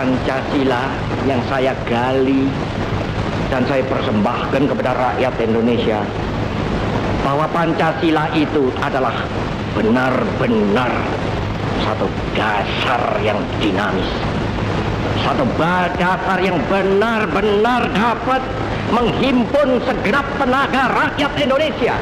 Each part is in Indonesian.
Pancasila yang saya gali dan saya persembahkan kepada rakyat Indonesia, bahwa Pancasila itu adalah benar-benar satu dasar yang dinamis, satu dasar yang benar-benar dapat menghimpun segenap tenaga rakyat Indonesia,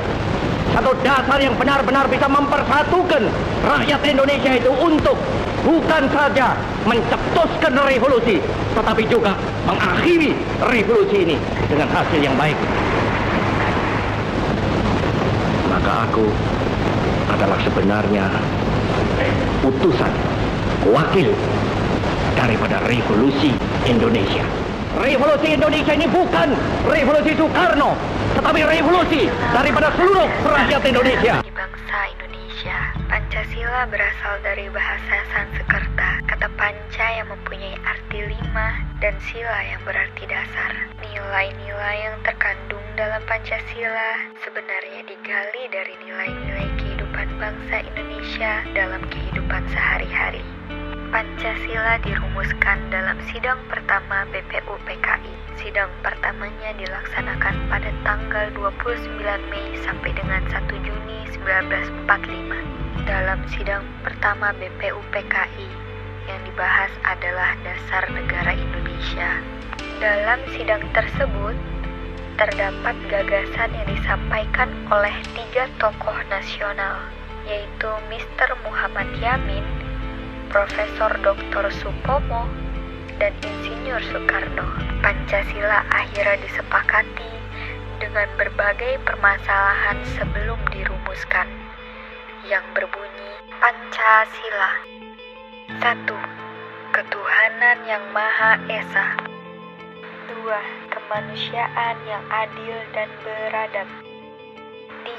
satu dasar yang benar-benar bisa mempersatukan rakyat Indonesia itu untuk bukan saja mencetuskan revolusi, tetapi juga mengakhiri revolusi ini dengan hasil yang baik. Maka aku adalah sebenarnya utusan, wakil daripada revolusi Indonesia. Revolusi Indonesia ini bukan revolusi Soekarno, tetapi revolusi daripada seluruh rakyat Indonesia. Di bangsa Indonesia, Pancasila berasal dari bahasa Sanskerta, kata panca yang mempunyai arti lima, dan sila yang berarti dasar. Nilai-nilai yang terkandung dalam Pancasila sebenarnya digali dari nilai-nilai kehidupan bangsa Indonesia dalam kehidupan sehari-hari. Pancasila dirumuskan dalam sidang pertama BPU PKI. Sidang pertamanya dilaksanakan pada tanggal 29 Mei sampai dengan 1 Juni 1945. Dalam sidang pertama BPU PKI yang dibahas adalah dasar negara Indonesia. Dalam sidang tersebut terdapat gagasan yang disampaikan oleh 3 tokoh nasional, yaitu Mr. Muhammad Yamin, Profesor Dr. Supomo, dan Insinyur Soekarno. Pancasila akhirnya disepakati dengan berbagai permasalahan sebelum dirumuskan, yang berbunyi Pancasila. 1. Ketuhanan yang Maha Esa. 2. Kemanusiaan yang adil dan beradab.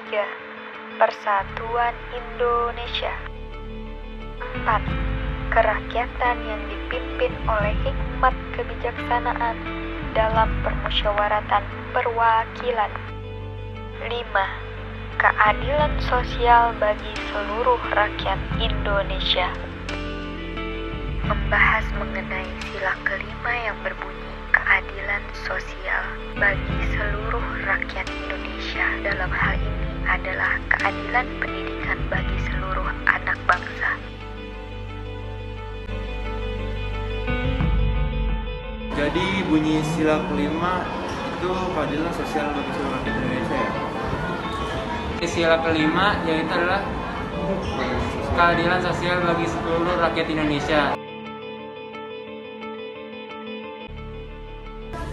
3. Persatuan Indonesia. 4. Kerakyatan yang dipimpin oleh hikmat kebijaksanaan dalam permusyawaratan perwakilan. 5. Keadilan sosial bagi seluruh rakyat Indonesia. Membahas mengenai sila kelima yang berbunyi keadilan sosial bagi seluruh rakyat Indonesia. Dalam hal ini adalah keadilan pendidikan bagi seluruh anak bangsa. Jadi bunyi sila kelima itu keadilan sosial bagi seluruh rakyat Indonesia ya? Sila kelima yaitu adalah keadilan sosial bagi seluruh rakyat Indonesia.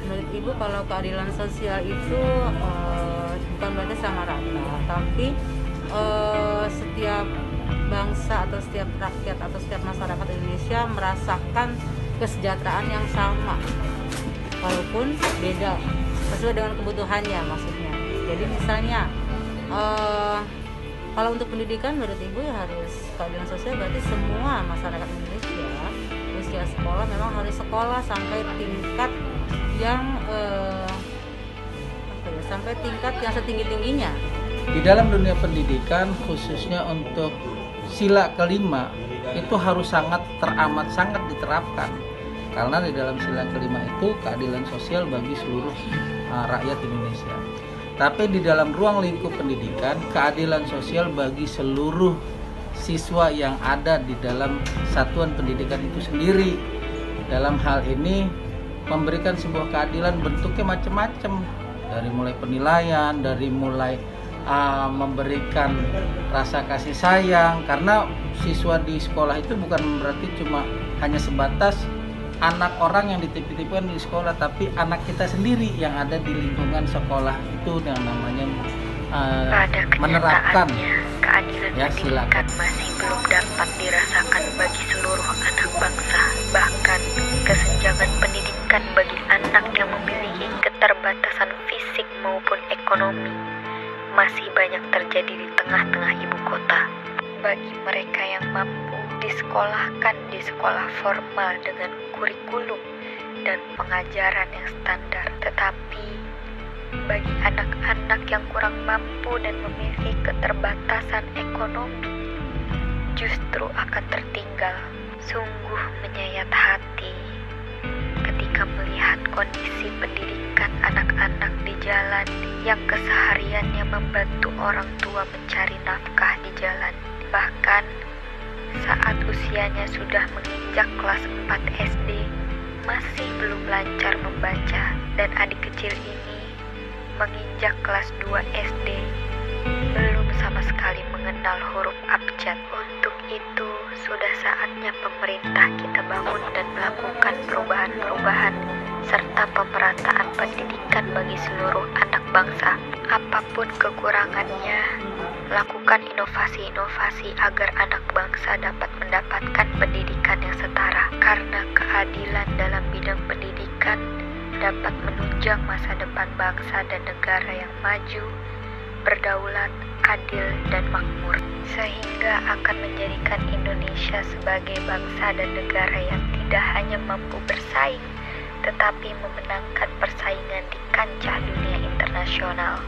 Menurut Ibu, kalau keadilan sosial itu bukan berarti sama rata, tapi setiap bangsa atau setiap rakyat atau setiap masyarakat Indonesia merasakan kesejahteraan yang sama, walaupun beda sesuai dengan kebutuhannya maksudnya. Jadi misalnya kalau untuk pendidikan menurut Ibu ya harus keadilan sosial, berarti semua masyarakat Indonesia usia sekolah memang harus sekolah sampai tingkat yang sampai tingkat yang setinggi-tingginya. Di dalam dunia pendidikan khususnya untuk sila kelima itu harus sangat diterapkan, karena di dalam sila kelima itu keadilan sosial bagi seluruh rakyat Indonesia. Tapi di dalam ruang lingkup pendidikan, keadilan sosial bagi seluruh siswa yang ada di dalam satuan pendidikan itu sendiri. Dalam hal ini memberikan sebuah keadilan bentuknya macam-macam, dari mulai penilaian, dari mulai memberikan rasa kasih sayang, karena siswa di sekolah itu bukan berarti cuma hanya sebatas anak orang yang dititipkan di sekolah, tapi anak kita sendiri yang ada di lingkungan sekolah itu yang namanya menerapkan keadilan ya, pendidikan masih belum dapat dirasakan bagi seluruh anak bangsa. Bahkan kesenjangan pendidikan bagi anak yang memiliki keterbatasan fisik maupun ekonomi masih banyak terjadi di tengah-tengah ibu kota. Bagi mereka yang mampu disekolahkan di sekolah formal dengan kurikulum dan pengajaran yang standar, tetapi bagi anak-anak yang kurang mampu dan memiliki keterbatasan ekonomi justru akan tertinggal. Sungguh menyayat hati kondisi pendidikan anak-anak di jalan yang kesehariannya membantu orang tua mencari nafkah di jalan. Bahkan saat usianya sudah menginjak kelas 4 SD, masih belum lancar membaca, dan adik kecil ini menginjak kelas 2 SD, belum sama sekali mengenal huruf abjad. Untuk itu, sudah saatnya pemerintah kita bangun dan melakukan perubahan-perubahan serta pemerataan pendidikan bagi seluruh anak bangsa. Apapun kekurangannya, lakukan inovasi-inovasi agar anak bangsa dapat mendapatkan pendidikan yang setara, karena keadilan dalam bidang pendidikan dapat menunjang masa depan bangsa dan negara yang maju, berdaulat, adil, dan makmur, sehingga akan menjadikan Indonesia sebagai bangsa dan negara yang tidak hanya mampu bersaing, tetapi memenangkan persaingan di kancah dunia internasional.